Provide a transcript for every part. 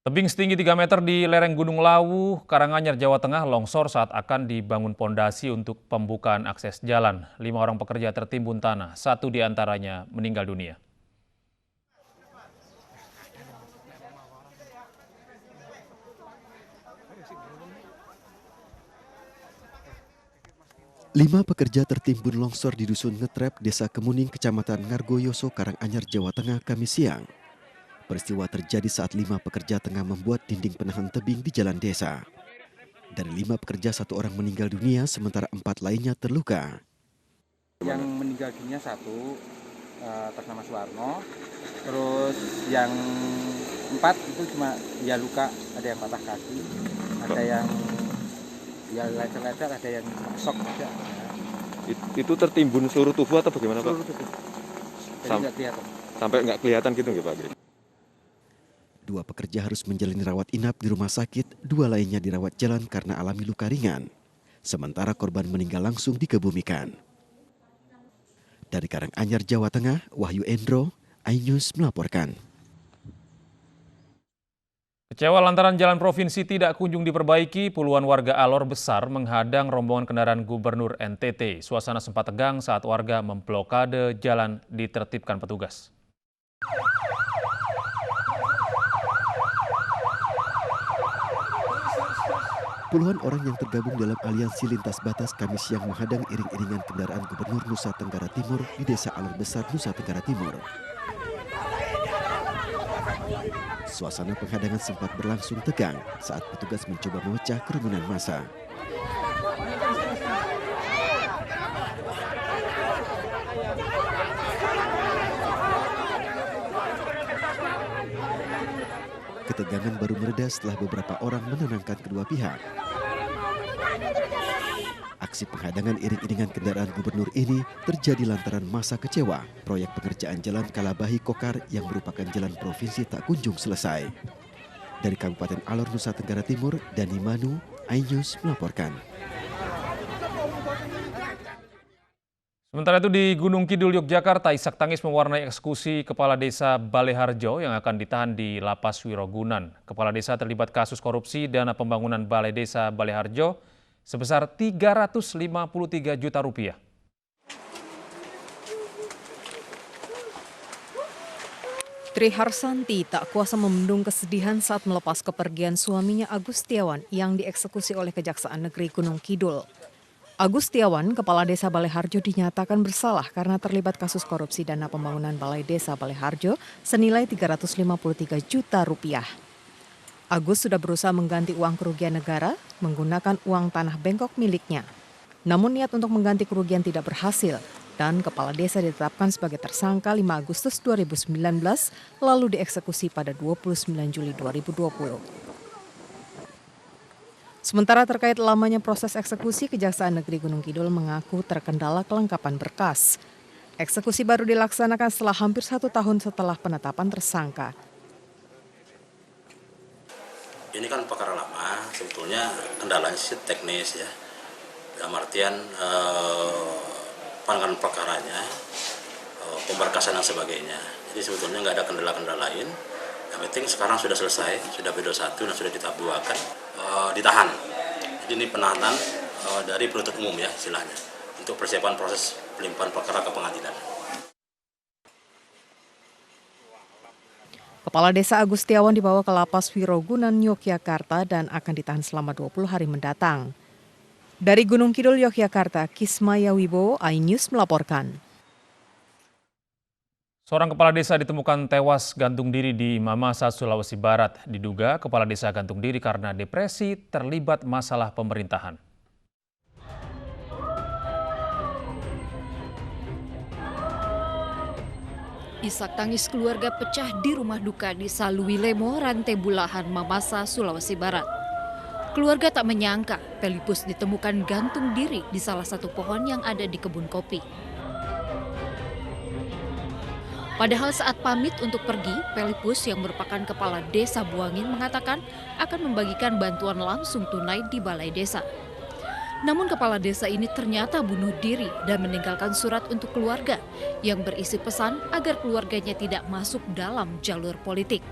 Tebing setinggi 3 meter di lereng Gunung Lawu, Karanganyar, Jawa Tengah longsor saat akan dibangun pondasi untuk pembukaan akses jalan. 5 orang pekerja tertimbun tanah, 1 diantaranya meninggal dunia. Lima pekerja tertimbun longsor di Dusun Ngetrep, Desa Kemuning, Kecamatan Ngargoyoso, Karanganyar, Jawa Tengah, Kamis siang. Peristiwa terjadi saat 5 pekerja tengah membuat dinding penahan tebing di jalan desa. Dari 5 pekerja, 1 orang meninggal dunia, sementara 4 lainnya terluka. Yang meninggal dunia 1 atas nama Suwarno, terus yang 4 itu cuma ya luka, ada yang patah kaki, ada yang ya lecet-lecet, ada yang shock juga. Itu tertimbun seluruh tubuh atau bagaimana, Pak? Seluruh tubuh. Jadi nggak kelihatan. Sampai nggak kelihatan gitu nggak, Pak? 2 pekerja harus menjalani rawat inap di rumah sakit, 2 lainnya dirawat jalan karena alami luka ringan. Sementara korban meninggal langsung dikebumikan. Dari Karanganyar, Jawa Tengah, Wahyu Endro, iNews melaporkan. Kecewa lantaran jalan provinsi tidak kunjung diperbaiki, puluhan warga Alor Besar menghadang rombongan kendaraan Gubernur NTT. Suasana sempat tegang saat warga memblokade jalan ditertibkan petugas. Puluhan orang yang tergabung dalam aliansi lintas batas Kamis siang menghadang iring-iringan kendaraan Gubernur Nusa Tenggara Timur di Desa Alor Besar, Nusa Tenggara Timur. Suasana penghadangan sempat berlangsung tegang saat petugas mencoba memecah kerumunan massa. Ketegangan baru mereda setelah beberapa orang menenangkan kedua pihak. Aksi penghadangan iring-iringan kendaraan gubernur ini terjadi lantaran masa kecewa proyek pengerjaan jalan Kalabahi Kokar yang merupakan jalan provinsi tak kunjung selesai. Dari Kabupaten Alor, Nusa Tenggara Timur, Dani Manu, iNews melaporkan. Sementara itu di Gunung Kidul, Yogyakarta, isak tangis mewarnai eksekusi Kepala Desa Baleharjo yang akan ditahan di Lapas Wirogunan. Kepala Desa terlibat kasus korupsi dana pembangunan Balai Desa Baleharjo sebesar 353 juta rupiah. Tri Harsanti tak kuasa membendung kesedihan saat melepas kepergian suaminya Agus Setiawan yang dieksekusi oleh Kejaksaan Negeri Gunung Kidul. Agus Setiawan, Kepala Desa Baleharjo, dinyatakan bersalah karena terlibat kasus korupsi dana pembangunan Balai Desa Baleharjo senilai 353 juta rupiah. Agus sudah berusaha mengganti uang kerugian negara menggunakan uang tanah bengkok miliknya. Namun niat untuk mengganti kerugian tidak berhasil dan Kepala Desa ditetapkan sebagai tersangka 5 Agustus 2019 lalu dieksekusi pada 29 Juli 2020. Sementara terkait lamanya proses eksekusi, Kejaksaan Negeri Gunung Kidul mengaku terkendala kelengkapan berkas. Eksekusi baru dilaksanakan setelah hampir 1 tahun setelah penetapan tersangka. Ini kan perkara lama, sebetulnya kendalanya sih teknis ya. Dalam artian penanganan perkaranya, pemberkasan dan sebagainya. Jadi sebetulnya nggak ada kendala-kendala lain. Yang penting sekarang sudah selesai, sudah B21 dan sudah ditabuakan, ditahan. Jadi ini penahanan dari penuntut umum ya istilahnya, untuk persiapan proses pelimpahan perkara ke pengadilan. Kepala Desa Agus Setiawan dibawa ke Lapas Wirogunan, Yogyakarta dan akan ditahan selama 20 hari mendatang. Dari Gunung Kidul, Yogyakarta, Kismaya Wibowo, iNews melaporkan. Seorang kepala desa ditemukan tewas gantung diri di Mamasa, Sulawesi Barat. Diduga kepala desa gantung diri karena depresi terlibat masalah pemerintahan. Isak tangis keluarga pecah di rumah duka di Saluilemo, Rantebulahan, Mamasa, Sulawesi Barat. Keluarga tak menyangka Pelipus ditemukan gantung diri di salah satu pohon yang ada di kebun kopi. Padahal saat pamit untuk pergi, Pelipus yang merupakan kepala desa Buangin mengatakan akan membagikan bantuan langsung tunai di balai desa. Namun kepala desa ini ternyata bunuh diri dan meninggalkan surat untuk keluarga yang berisi pesan agar keluarganya tidak masuk dalam jalur politik.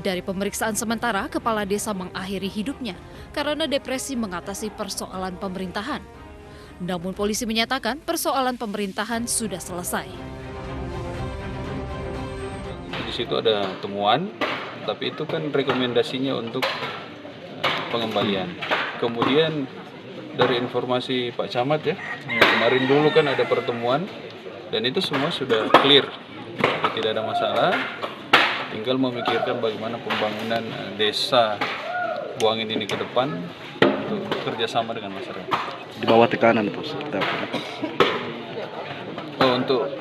Dari pemeriksaan sementara, kepala desa mengakhiri hidupnya karena depresi mengatasi persoalan pemerintahan. Namun polisi menyatakan persoalan pemerintahan sudah selesai. Di situ ada temuan, tapi itu kan rekomendasinya untuk pengembalian. Kemudian dari informasi Pak Camat ya, kemarin dulu kan ada pertemuan dan itu semua sudah clear, tidak ada masalah. Tinggal memikirkan bagaimana pembangunan desa Buangin ini ke depan untuk kerjasama dengan masyarakat. Di bawah tekanan itu. Oh, untuk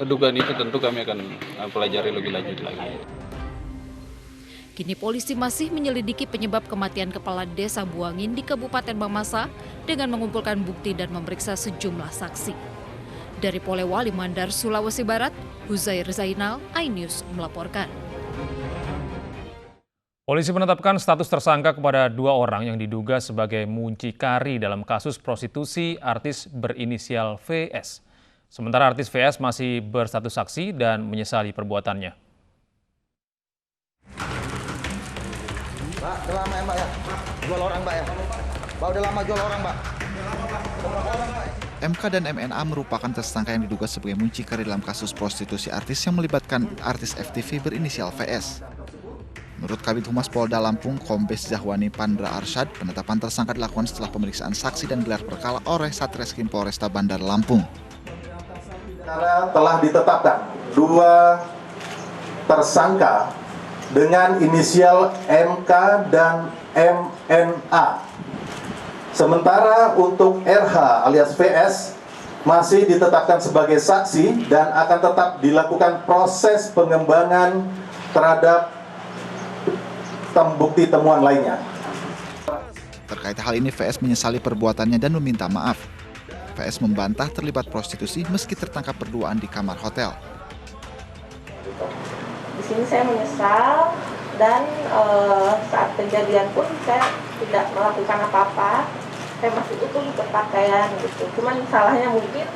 dugaan itu tentu kami akan pelajari lebih lanjut lagi. Kini polisi masih menyelidiki penyebab kematian kepala desa Buangin di Kabupaten Mamasa dengan mengumpulkan bukti dan memeriksa sejumlah saksi. Dari Polewali Mandar, Sulawesi Barat, Huzair Zainal, iNews melaporkan. Polisi menetapkan status tersangka kepada 2 orang yang diduga sebagai muncikari dalam kasus prostitusi artis berinisial VS. Sementara artis VS masih berstatus saksi dan menyesali perbuatannya. Mbak, udah lama ya Mbak ya? Jual orang Mbak ya? Mbak udah lama jual orang Mbak? MK dan MNA merupakan tersangka yang diduga sebagai muncikari dalam kasus prostitusi artis yang melibatkan artis FTV berinisial VS. Menurut Kabid Humas Polda Lampung, Kombes Zahwani Pandra Arsyad, penetapan tersangka dilakukan setelah pemeriksaan saksi dan gelar perkara oleh Satreskrim Polresta Bandar Lampung. Karena telah ditetapkan 2 tersangka dengan inisial MK dan MNA. Sementara untuk RH alias VS masih ditetapkan sebagai saksi dan akan tetap dilakukan proses pengembangan terhadap bukti temuan lainnya. Terkait hal ini, VS menyesali perbuatannya dan meminta maaf. VS membantah terlibat prostitusi meski tertangkap berduaan di kamar hotel. Di sini saya menyesal dan saat kejadian pun saya tidak melakukan apa-apa. Saya masih utuh berpakaian gitu. Cuman salahnya mungkin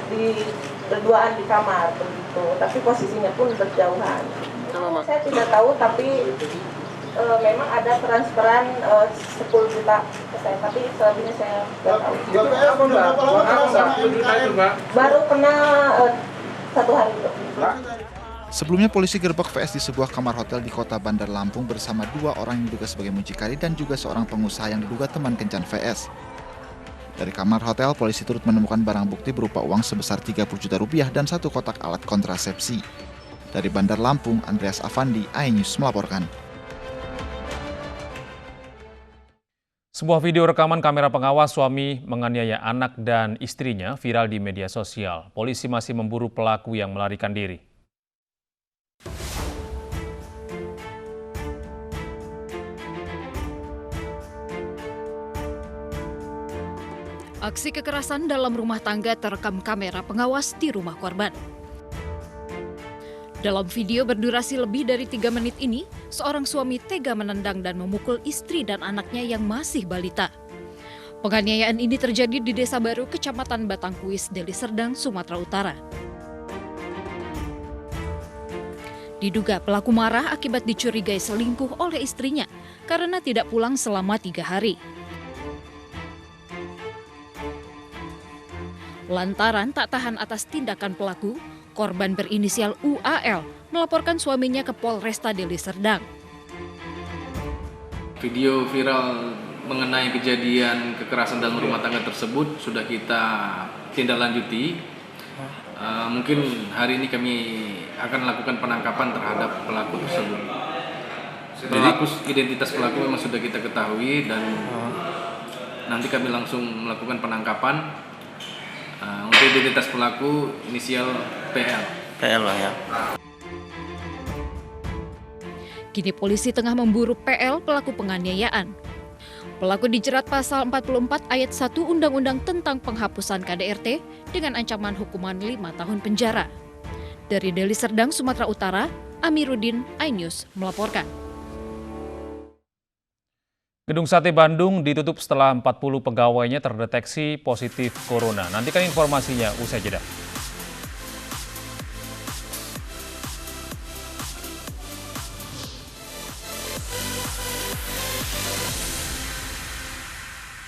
di berduaan di kamar begitu. Tapi posisinya pun berjauhan. Saya tidak tahu, tapi memang ada transferan 10 juta ke saya, tapi selebihnya saya tidak tahu. Baru kena 1 hari. Sebelumnya polisi gerbek VS di sebuah kamar hotel di kota Bandar Lampung bersama 2 orang yang diduga sebagai muncikari dan juga seorang pengusaha yang diduga teman kencan VS. Dari kamar hotel, polisi turut menemukan barang bukti berupa uang sebesar 30 juta rupiah dan 1 kotak alat kontrasepsi. Dari Bandar Lampung, Andreas Avandi, iNews melaporkan. Sebuah video rekaman kamera pengawas suami menganiaya anak dan istrinya viral di media sosial. Polisi masih memburu pelaku yang melarikan diri. Aksi kekerasan dalam rumah tangga terekam kamera pengawas di rumah korban. Dalam video berdurasi lebih dari 3 menit ini, seorang suami tega menendang dan memukul istri dan anaknya yang masih balita. Penganiayaan ini terjadi di Desa Baru, Kecamatan Batangkuis, Deli Serdang, Sumatera Utara. Diduga pelaku marah akibat dicurigai selingkuh oleh istrinya karena tidak pulang selama 3 hari. Lantaran tak tahan atas tindakan pelaku, korban berinisial UAL melaporkan suaminya ke Polresta Deli Serdang. Video viral mengenai kejadian kekerasan dalam rumah tangga tersebut sudah kita tindak lanjuti. Mungkin hari ini kami akan lakukan penangkapan terhadap pelaku tersebut. Pelaku, identitas pelaku memang sudah kita ketahui dan nanti kami langsung melakukan penangkapan. Untuk identitas pelaku inisial PL. PL lah ya. Kini polisi tengah memburu PL pelaku penganiayaan. Pelaku dijerat pasal 44 ayat 1 Undang-Undang tentang penghapusan KDRT dengan ancaman hukuman 5 tahun penjara. Dari Deli Serdang, Sumatera Utara, Amiruddin, iNews melaporkan. Gedung Sate Bandung ditutup setelah 40 pegawainya terdeteksi positif corona. Nantikan informasinya usai jeda.